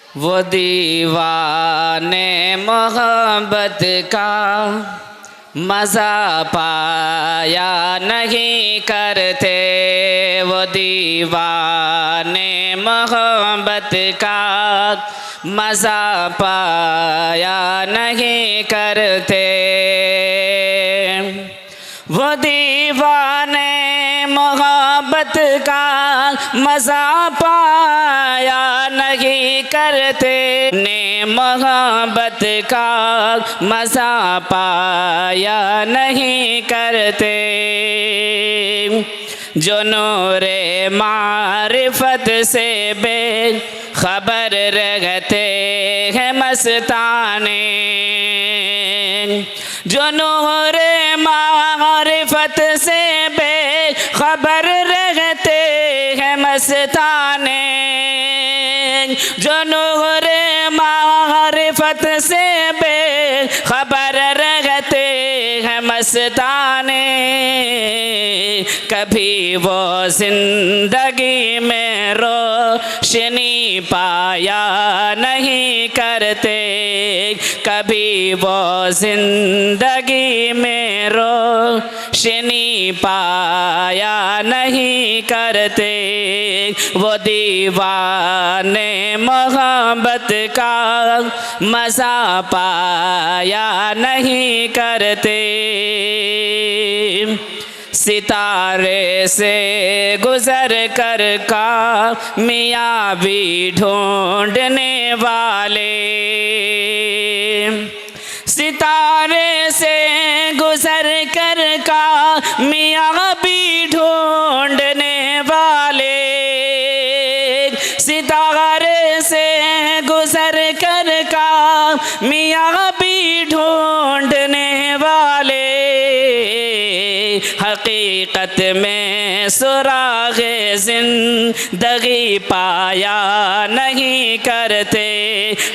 वो दीवाने मोहब्बत का मज़ा पाया नहीं करते। वो दीवाने मोहब्बत का मज़ा पाया नहीं करते। वो दीवाने मोहब्बत का मज़ा पाया नहीं करते। ने मोहब्बत का मज़ा पाया नहीं करते। जो नूरे मारिफत से बेखबर रहते हैं मस्ताने। जो नूरे मारिफत से बेखबर रहते हैं मस्ताने। जो नूरे मारिफत से बेखबर रहते हैं मस्ताने। कभी वो जिंदगी में रोशनी पाया नहीं करते। कभी वो जिंदगी में रोशनी पाया नहीं करते। वो दीवाने मोहब्बत का मज़ा पाया नहीं करते। सितारे से गुजर कर कामयाबी ढूंढने वाले। सितारे से गुजर कर कामयाबी ढूंढने वाले। सितारे से गुजर कर कामयाबी ढूंढने वाले। हकीकत में सुराग़े ज़िंदगी पाया नहीं करते।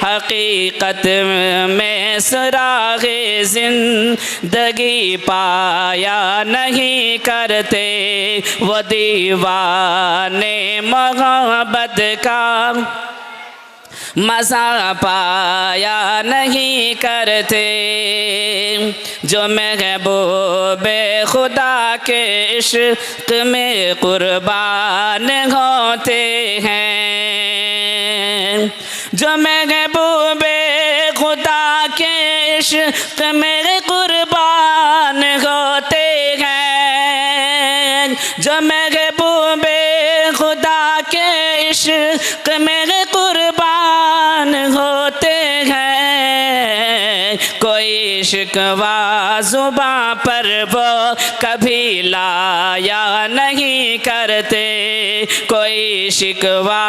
हकीकत में सुराग़े ज़िंदगी पाया नहीं करते। वो दीवाने मोहब्बत का मज़ा पाया नहीं करते। जो महबूबे खुदा के इश्क में कुर्बान होते हैं। जो महबूबे खुदा के इश्क में कुर्बान होते हैं। जो महबूबे खुदा के इश्क में कुर्बान होते हैं। कोई शिकवा ज़ुबां पर वो कभी लाया नहीं करते। कोई शिकवा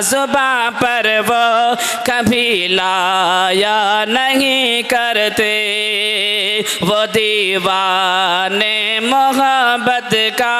ज़ुबां पर वो कभी लाया नहीं करते। वो दीवाने मोहब्बत का